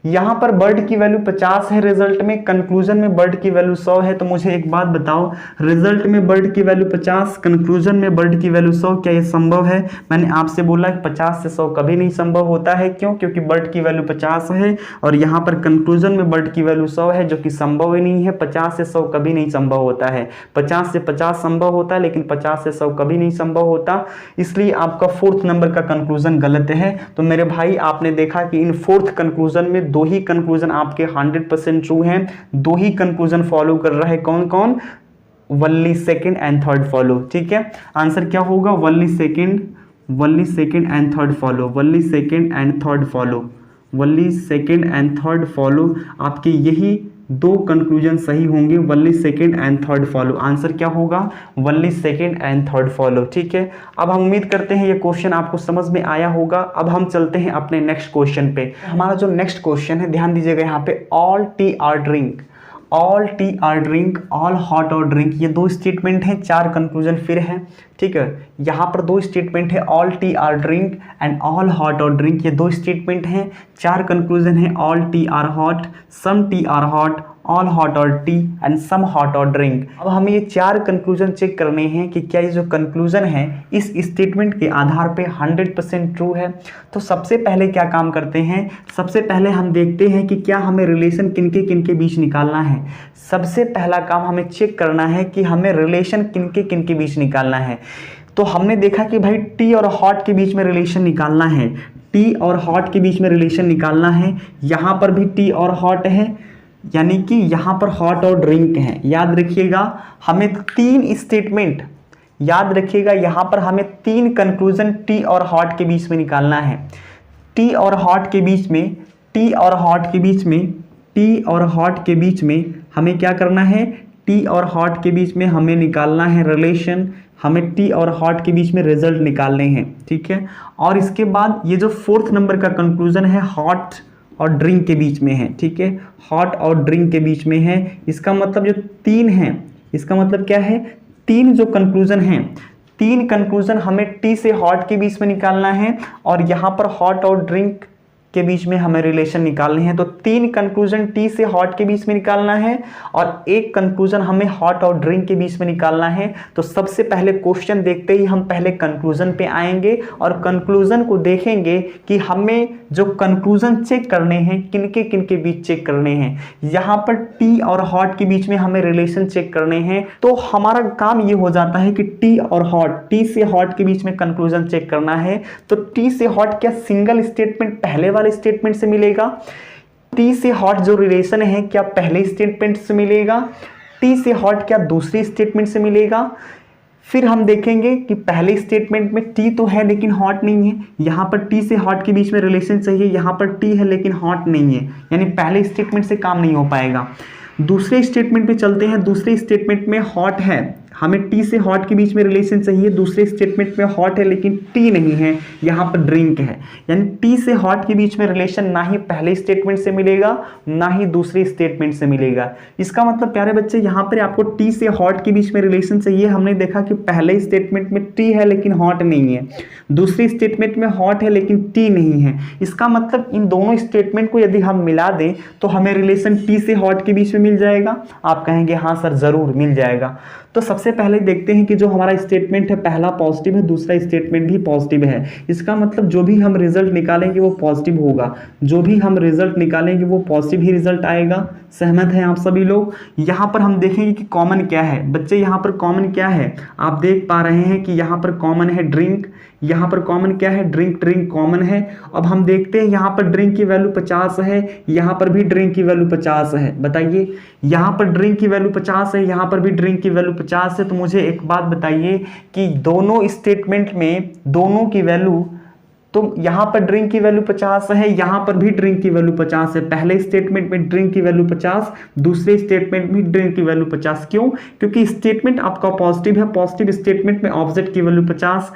यहाँ पर बर्ड की वैल्यू 50 है रिजल्ट में, कंक्लूजन में बर्ड की वैल्यू 100 है। तो मुझे एक बात बताओ, रिजल्ट में बर्ड की वैल्यू 50, कंक्लूजन में बर्ड की वैल्यू 100, क्या ये संभव है? मैंने आपसे बोला कि 50 से 100 कभी नहीं संभव होता है। क्यों? क्योंकि बर्ड की वैल्यू 50 है और यहाँ पर कंक्लूजन में बर्ड की वैल्यू 100 है, जो कि संभव ही नहीं है। 50 से 100 कभी नहीं संभव होता है। 50 से 50 संभव होता है, लेकिन 50 से 100 कभी नहीं संभव होता। इसलिए आपका फोर्थ नंबर का कंक्लूजन गलत है। तो मेरे भाई आपने देखा कि इन फोर्थ कंक्लूजन में दो ही कंक्लूजन आपके 100% ट्रू हैं, दो ही कंक्लूजन फॉलो कर रहा है। कौन कौन? Only second and third follow. ठीक है, आंसर क्या होगा? Only second and third follow, only second and third follow, only second and third follow. आपके यही दो कंक्लूजन सही होंगे, only second and third follow. Answer क्या होगा? Only second and third follow. ठीक है, अब हम उम्मीद करते हैं ये क्वेश्चन आपको समझ में आया होगा। अब हम चलते हैं अपने नेक्स्ट क्वेश्चन पे। हमारा जो नेक्स्ट क्वेश्चन है, ध्यान दीजिएगा यहाँ पे, all tea are drink, all tea are drink, all hot are drink, ये दो स्टेटमेंट हैं, चार कंक्लूजन फिर हैं। ठीक है, यहाँ पर दो स्टेटमेंट है, all tea are drink and all hot are drink, ये दो स्टेटमेंट हैं, चार कंक्लूजन है, all tea are hot, some tea are hot, all hot are tea and some hot are drink. अब हमें ये चार कंक्लूजन चेक करने हैं कि क्या ये जो कंक्लूजन है इस स्टेटमेंट के आधार पे 100% ट्रू है। तो सबसे पहले क्या काम करते हैं, सबसे पहले हम देखते हैं कि क्या हमें रिलेशन किनके किनके बीच निकालना है। सबसे पहला काम हमें चेक करना है कि हमें रिलेशन किनके किनके बीच निकालना है। तो हमने देखा कि भाई टी और हॉट के बीच में रिलेशन निकालना है, टी और हॉट के बीच में रिलेशन निकालना है। यहाँ पर भी टी और हॉट है, यानी कि यहाँ पर हॉट और ड्रिंक है। याद रखिएगा, हमें तीन स्टेटमेंट, याद रखिएगा यहाँ पर हमें तीन कंक्लूजन टी और हॉट के बीच में निकालना है। टी और हॉट के बीच में, टी और हॉट के बीच में, टी और हॉट के बीच में हमें क्या करना है? टी और हॉट के बीच में हमें निकालना है रिलेशन, हमें टी और हॉट के बीच में रिजल्ट निकालने हैं। ठीक है, और इसके बाद ये जो फोर्थ नंबर का कंक्लूजन है, हॉट और ड्रिंक के बीच में है। ठीक है, हॉट और ड्रिंक के बीच में है। इसका मतलब जो तीन है, इसका मतलब क्या है? तीन जो कंक्लूजन हैं, तीन कंक्लूजन हमें टी से हॉट के बीच में निकालना है और यहाँ पर हॉट और ड्रिंक के बीच में हमें रिलेशन निकालने हैं। तो 3 कंक्लूजन टी से हॉट के बीच में निकालना है और 1 कंक्लूजन हमें हॉट और ड्रिंक के बीच में निकालना है। तो सबसे पहले क्वेश्चन देखते ही हम पहले कंक्लूजन पे आएंगे और कंक्लूजन को देखेंगे कि हमें जो कंक्लूजन चेक करने हैं किनके किनके बीच चेक करने हैं। यहाँ पर टी और हॉट के बीच में हमें रिलेशन चेक करने हैं। तो हमारा काम ये हो जाता है कि टी और हॉट, टी से हॉट के बीच में कंक्लूजन चेक करना है। तो टी से हॉट क्या सिंगल स्टेटमेंट पहले वाले स्टेटमेंट से मिलेगा? टी से हॉट जो रिलेशन है क्या पहले स्टेटमेंट से मिलेगा? टी से हॉट क्या दूसरे स्टेटमेंट से मिलेगा? फिर हम देखेंगे कि पहले स्टेटमेंट में टी तो है लेकिन हॉट नहीं है। यहाँ पर टी से हॉट के बीच में रिलेशन चाहिए, यहाँ पर टी है लेकिन हॉट नहीं है, यानी पहले स्टेटमेंट से काम नहीं हो पाएगा। दूसरे स्टेटमेंट पे चलते हैं। दूसरे स्टेटमेंट में हॉट है, हमें टी से हॉट के बीच में रिलेशन चाहिए। दूसरे स्टेटमेंट में हॉट है लेकिन टी नहीं है, यहाँ पर ड्रिंक है। यानी टी से हॉट के बीच में रिलेशन ना ही पहले स्टेटमेंट से मिलेगा ना ही दूसरे स्टेटमेंट से मिलेगा। इसका मतलब प्यारे बच्चे यहाँ पर आपको टी से हॉट के बीच में रिलेशन चाहिए। हमने देखा कि पहले स्टेटमेंट में टी है लेकिन हॉट नहीं है, दूसरे स्टेटमेंट में हॉट है लेकिन टी नहीं है। इसका मतलब इन दोनों स्टेटमेंट को यदि हम मिला दें तो हमें रिलेशन टी से हॉट के बीच में मिल जाएगा। आप कहेंगे हाँ सर ज़रूर मिल जाएगा। तो सबसे पहले देखते हैं कि जो हमारा स्टेटमेंट है पहला पॉजिटिव है, दूसरा स्टेटमेंट भी पॉजिटिव है। इसका मतलब जो भी हम रिजल्ट निकालेंगे वो पॉजिटिव होगा, जो भी हम रिजल्ट निकालेंगे वो पॉजिटिव ही रिजल्ट आएगा। सहमत हैं आप सभी लोग? यहाँ पर हम देखेंगे कि कॉमन क्या है। बच्चे यहाँ पर कॉमन क्या है? आप देख पा रहे हैं कि यहाँ पर कॉमन है ड्रिंक, यहाँ पर कॉमन क्या है? ड्रिंक, ड्रिंक कॉमन है। अब हम देखते हैं यहाँ पर ड्रिंक की वैल्यू 50 है, यहाँ पर भी ड्रिंक की वैल्यू 50 है। बताइए, यहाँ पर ड्रिंक की वैल्यू 50 है, यहाँ पर भी ड्रिंक की वैल्यू 50 है। तो मुझे एक बात बताइए कि दोनों स्टेटमेंट में दोनों की वैल्यू, तो यहाँ पर ड्रिंक की वैल्यू 50 है, यहाँ पर भी ड्रिंक की वैल्यू 50 है। पहले स्टेटमेंट में ड्रिंक की वैल्यू 50, दूसरे स्टेटमेंट में ड्रिंक की वैल्यू 50। क्यों? क्योंकि स्टेटमेंट आपका पॉजिटिव है, पॉजिटिव स्टेटमेंट में ऑब्जेक्ट की वैल्यू 50,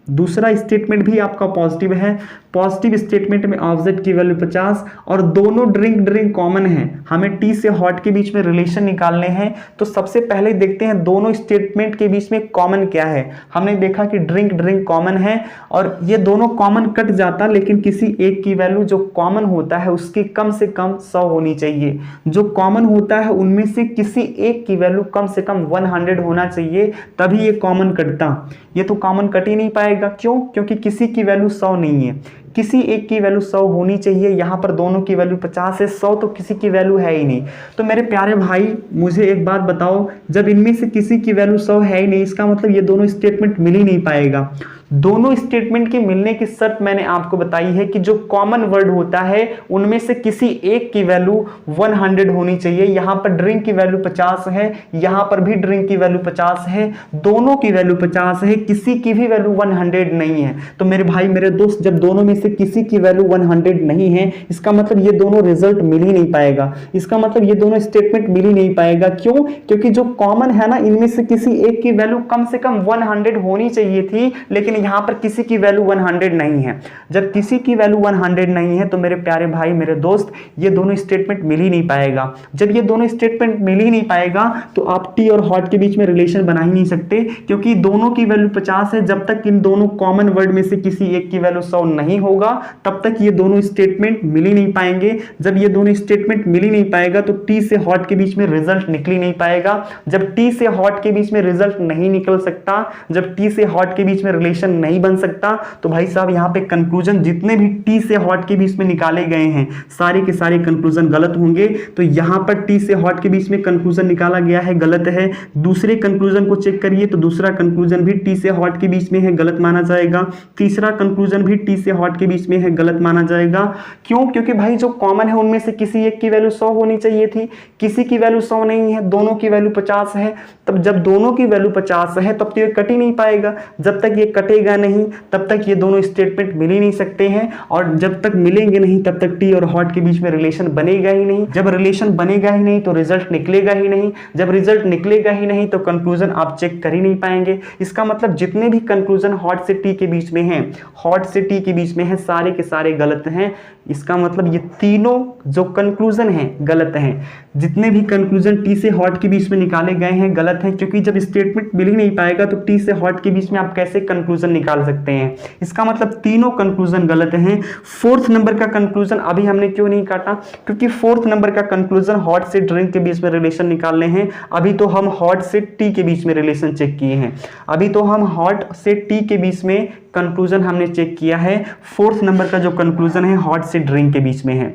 दूसरा स्टेटमेंट भी आपका पॉजिटिव है, पॉजिटिव स्टेटमेंट में ऑब्जेक्ट की वैल्यू 50 और दोनों ड्रिंक कॉमन है। हमें टी से हॉट के बीच में रिलेशन निकालने हैं। तो सबसे पहले देखते हैं दोनों स्टेटमेंट के बीच में कॉमन क्या है। हमने देखा कि ड्रिंक कॉमन है और ये दोनों कॉमन कट जाता, लेकिन किसी एक की वैल्यू जो कॉमन होता है उसकी कम से कम 100 होनी चाहिए। जो कॉमन होता है उनमें से किसी एक की वैल्यू कम से कम 100 होना चाहिए, तभी ये कॉमन कटता। ये तो कॉमन कट ही नहीं पाएगा। क्यों? क्योंकि किसी की वैल्यू 100 नहीं है, किसी एक की वैल्यू 100 होनी चाहिए। यहाँ पर दोनों की वैल्यू 50 है, 100 तो किसी की वैल्यू है ही नहीं। तो मेरे प्यारे भाई मुझे एक बात बताओ, जब इनमें से किसी की वैल्यू 100 है ही नहीं, इसका मतलब ये दोनों स्टेटमेंट मिल ही नहीं पाएगा। दोनों स्टेटमेंट के मिलने की शर्त मैंने आपको बताई है कि जो कॉमन वर्ड होता है उनमें से किसी एक की वैल्यू 100 होनी चाहिए। यहाँ पर ड्रिंक की वैल्यू 50 है, यहाँ पर भी ड्रिंक की वैल्यू 50 है, दोनों की वैल्यू 50 है, किसी की भी वैल्यू 100 नहीं है। तो मेरे भाई मेरे दोस्त, जब दोनों में से किसी की वैल्यू 100 नहीं है, इसका मतलब ये दोनों रिजल्ट मिल ही नहीं पाएगा। इसका मतलब ये दोनों स्टेटमेंट मिल ही नहीं पाएगा। क्यों? क्योंकि जो कॉमन है ना, इनमें से किसी एक की वैल्यू कम से कम 100 होनी चाहिए थी, लेकिन यहाँ पर किसी की वैल्यू 100 नहीं है। जब किसी की वैल्यू 100 नहीं है तो मेरे प्यारे भाई मेरे दोस्त, ये दोनों स्टेटमेंट मिल ही नहीं पाएगा। जब ये दोनों स्टेटमेंट मिल ही नहीं पाएगा तो आप टी और हॉट के बीच में रिलेशन बना ही नहीं सकते, क्योंकि दोनों की वैल्यू 50 है। जब तक इन दोनों कॉमन वर्ड में से किसी एक की वैल्यू 100 नहीं होगा तब तक ये दोनों स्टेटमेंट मिल ही नहीं पाएंगे। जब ये दोनों स्टेटमेंट मिल ही नहीं पाएगा तो टी से हॉट के बीच में रिजल्ट निकल ही नहीं पाएगा। जब टी से हॉट के बीच में रिजल्ट नहीं निकल सकता, जब टी से हॉट के बीच में रिलेशन नहीं बन सकता, तो भाई साहब यहाँ पे कंक्लूजन जितने भी टी से हॉट के बीच में निकाले गए हैं सारे के सारे कंक्लूजन गलत होंगे। तो यहाँ पर टी से हॉट के बीच में कंक्लूजन निकाला गया है, गलत है। दूसरे कंक्लूजन को चेक करिए तो दूसरा कंक्लूजन भी टी से हॉट के बीच में है, गलत माना जाएगा। तीसरा कंक्लूजन भी टी से हॉट के बीच में है, गलत माना जाएगा। क्यों? क्योंकि भाई जो कॉमन है उनमें से किसी एक की वैल्यू 100 होनी चाहिए थी, किसी की वैल्यू 100 नहीं है, दोनों की वैल्यू 50 है। तब जब दोनों की वैल्यू 50 है तब तो ये कट ही नहीं पाएगा। जब तक ये कटेगा नहीं तब तक ये दोनों स्टेटमेंट मिल ही नहीं सकते हैं, और जब तक मिलेंगे नहीं तब तक टी और हॉट के बीच में रिलेशन बनेगा ही नहीं। जब रिलेशन बनेगा ही नहीं तो रिजल्ट निकलेगा ही नहीं, जब रिजल्ट निकलेगा ही नहीं तो कंक्लूजन आप चेक कर ही नहीं पाएंगे। इसका मतलब जितने भी कंक्लूजन हॉट से टी के बीच में हैं, हॉट से टी के बीच में हैं, सारे के सारे गलत हैं। इसका मतलब ये तीनों जो कंक्लूजन है गलत हैं। जितने भी कंक्लूजन टी से हॉट के बीच में निकाले गए हैं गलत हैं, क्योंकि जब स्टेटमेंट मिल ही नहीं पाएगा तो टी से हॉट के बीच में आप कैसे कंक्लूजन निकाल सकते हैं। इसका मतलब तीनों कंक्लूजन गलत हैं। फोर्थ नंबर का कंक्लूजन अभी हमने क्यों नहीं काटा, क्योंकि फोर्थ नंबर का कंक्लूजन हॉट से ड्रिंक के बीच में रिलेशन निकालने हैं। अभी तो हम हॉट से टी के बीच में रिलेशन चेक किए हैं, अभी तो हम हॉट से टी के बीच में कंक्लूजन हमने चेक किया है। फोर्थ नंबर का जो कंक्लूजन है हॉट से ड्रिंक के बीच में है।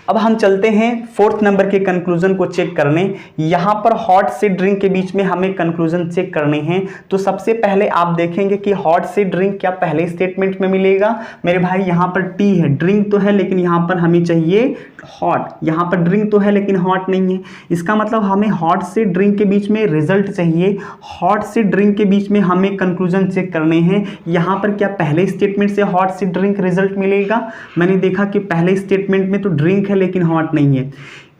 अब हम चलते हैं फोर्थ नंबर के कंक्लूजन को चेक करने। यहां पर हॉट से ड्रिंक के बीच में हमें कंक्लूजन चेक करने हैं। तो सबसे पहले आप देखेंगे कि हॉट से ड्रिंक क्या पहले स्टेटमेंट में मिलेगा। मेरे भाई यहां पर टी है, ड्रिंक तो है लेकिन यहां पर हमें चाहिए हॉट। यहां पर ड्रिंक तो है लेकिन हॉट नहीं है। इसका मतलब हमें हॉट से ड्रिंक के बीच में रिजल्ट चाहिए। हॉट से ड्रिंक के बीच में हमें कंक्लूजन चेक करने हैं। यहां पर क्या पहले स्टेटमेंट से हॉट से ड्रिंक रिजल्ट मिलेगा। मैंने देखा कि पहले स्टेटमेंट में तो ड्रिंक है लेकिन हॉट नहीं है।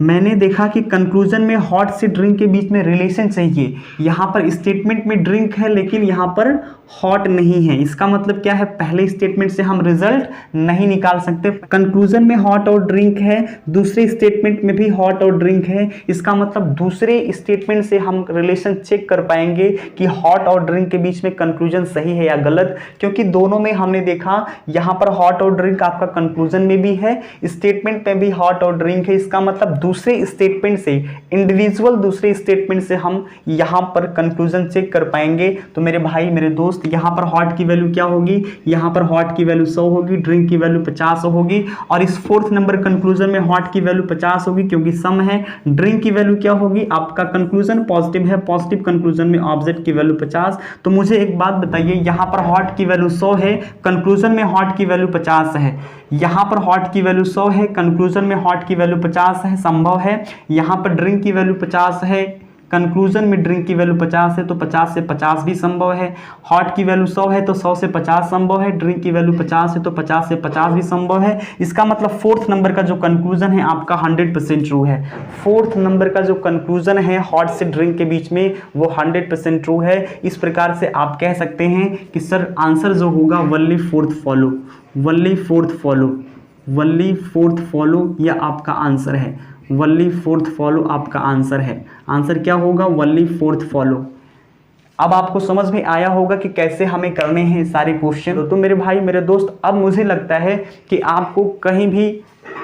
मैंने देखा कि कंक्लूजन में हॉट से ड्रिंक के बीच में रिलेशन चाहिए। यहां पर स्टेटमेंट में ड्रिंक है लेकिन यहां पर हॉट नहीं है। इसका मतलब क्या है, पहले स्टेटमेंट से हम रिजल्ट नहीं निकाल सकते। कंक्लूजन में हॉट और ड्रिंक है, दूसरे स्टेटमेंट में भी हॉट और ड्रिंक है। इसका मतलब दूसरे स्टेटमेंट से हम रिलेशन चेक कर पाएंगे कि हॉट और ड्रिंक के बीच में कंक्लूजन सही है या गलत, क्योंकि दोनों में हमने देखा यहां पर हॉट और ड्रिंक आपका कंक्लूजन में भी है, स्टेटमेंट में भी हॉट और ड्रिंक है। इसका मतलब दूसरे स्टेटमेंट से, इंडिविजुअल दूसरे स्टेटमेंट से हम यहां पर कंक्लूजन चेक कर पाएंगे। तो मेरे भाई मेरे दोस्त, यहां पर हॉट की वैल्यू क्या होगी, यहां पर हॉट की वैल्यू 100 होगी, ड्रिंक की वैल्यू 50 होगी, और इस फोर्थ नंबर कंक्लूजन में हॉट की वैल्यू 50 होगी क्योंकि सम है। ड्रिंक की वैल्यू क्या होगी, आपका कंक्लूजन पॉजिटिव है, पॉजिटिव कंक्लूजन में ऑब्जेक्ट की वैल्यू 50। तो मुझे एक बात बताइए, यहां पर हॉट की वैल्यू 100 है, कंक्लूजन में हॉट की वैल्यू 50 है। यहां पर हॉट की वैल्यू 100 है, कंक्लूजन में हॉट की वैल्यू 50 है, संभव है। यहां पर ड्रिंक की वैल्यू 50 है, कंक्लूजन में ड्रिंक की वैल्यू 50 है, तो 50 से 50 भी संभव है। हॉट की वैल्यू 100 है तो 100 से 50 संभव है। ड्रिंक की वैल्यू 50 है तो 50 से 50 भी संभव है। इसका मतलब फोर्थ नंबर का जो कंक्लूजन है आपका 100% ट्रू है। फोर्थ नंबर का जो कंक्लूजन है हॉट से ड्रिंक के बीच में वो 100% ट्रू है। इस प्रकार से आप कह सकते हैं कि सर आंसर जो होगा only fourth follow, only fourth follow, only fourth follow यह आपका आंसर है। वनली फोर्थ फॉलो आपका आंसर है। आंसर क्या होगा, वनली फोर्थ फॉलो। अब आपको समझ में आया होगा कि कैसे हमें करने हैं सारे क्वेश्चन। तो मेरे भाई मेरे दोस्त, अब मुझे लगता है कि आपको कहीं भी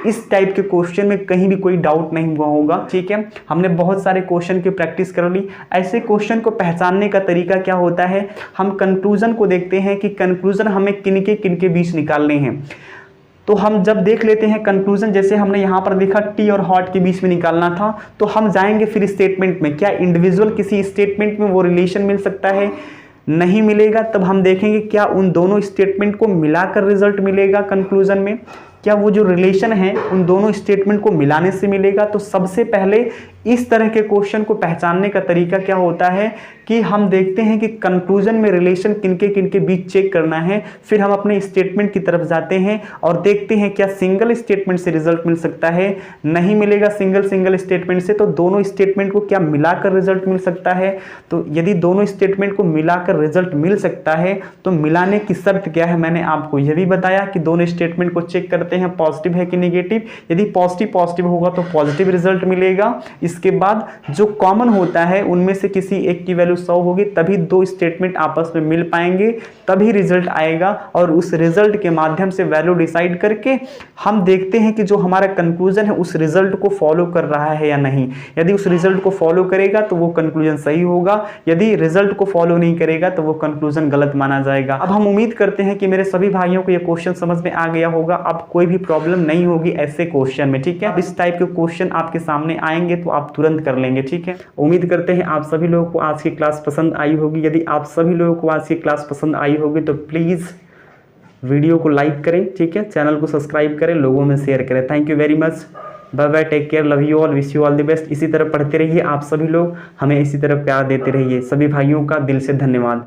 इस टाइप के क्वेश्चन में कहीं भी कोई डाउट नहीं हुआ होगा। ठीक है, हमने बहुत सारे क्वेश्चन की प्रैक्टिस कर ली। ऐसे क्वेश्चन को पहचानने का तरीका क्या होता है, हम कंक्लूजन को देखते हैं कि कंक्लूजन हमें किन के बीच निकालने हैं। तो हम जब देख लेते हैं कंक्लूजन, जैसे हमने यहाँ पर देखा टी और हॉट के बीच में निकालना था, तो हम जाएंगे फिर स्टेटमेंट में, क्या इंडिविजुअल किसी स्टेटमेंट में वो रिलेशन मिल सकता है, नहीं मिलेगा। तब हम देखेंगे क्या उन दोनों स्टेटमेंट को मिलाकर रिजल्ट मिलेगा कंक्लूजन में, क्या वो जो रिलेशन है उन दोनों स्टेटमेंट को मिलाने से मिलेगा। तो सबसे पहले इस तरह के क्वेश्चन को पहचानने का तरीका क्या होता है कि हम देखते हैं कि कंक्लूजन में रिलेशन किनके बीच चेक करना है। फिर हम अपने स्टेटमेंट की तरफ जाते हैं और देखते हैं क्या सिंगल स्टेटमेंट से रिजल्ट मिल सकता है, नहीं मिलेगा सिंगल स्टेटमेंट से, तो दोनों स्टेटमेंट को क्या मिलाकर रिजल्ट मिल सकता है। तो यदि दोनों स्टेटमेंट को मिलाकर रिजल्ट मिल सकता है तो मिलाने की शर्त क्या है, मैंने आपको यह भी बताया कि दोनों स्टेटमेंट को चेक करते हैं पॉजिटिव है कि नेगेटिव। यदि पॉजिटिव होगा तो पॉजिटिव रिजल्ट मिलेगा। इसके बाद जो कॉमन होता है उनमें से किसी एक की वैल्यू 100 होगी, तभी दो स्टेटमेंट आपस में मिल पाएंगे, तभी रिजल्ट आएगा। और उस रिजल्ट के माध्यम से वैल्यू डिसाइड करके हम देखते हैं कि जो हमारा कंक्लूजन है उस रिजल्ट को फॉलो कर रहा है या नहीं। यदि उस रिजल्ट को फॉलो करेगा तो वो कंक्लूजन सही होगा, यदि रिजल्ट को फॉलो नहीं करेगा तो वो कंक्लूजन गलत माना जाएगा। अब हम उम्मीद करते हैं कि मेरे सभी भाइयों को ये क्वेश्चन समझ में आ गया होगा। अब कोई भी प्रॉब्लम नहीं होगी ऐसे क्वेश्चन में। ठीक है, इस टाइप के क्वेश्चन आपके सामने आएंगे तो आप तुरंत कर लेंगे। ठीक है, उम्मीद करते हैं आप सभी लोगों को आज की क्लास पसंद आई होगी। यदि आप सभी लोगों को आज की क्लास पसंद आई होगी तो प्लीज़ वीडियो को लाइक करें, ठीक है, चैनल को सब्सक्राइब करें, लोगों में शेयर करें। Thank you very much, bye bye, take care, love you all, wish you all the best. इसी तरह पढ़ते रहिए आप सभी लोग, हमें इसी तरह प्यार देते रहिए। सभी भाइयों का दिल से धन्यवाद।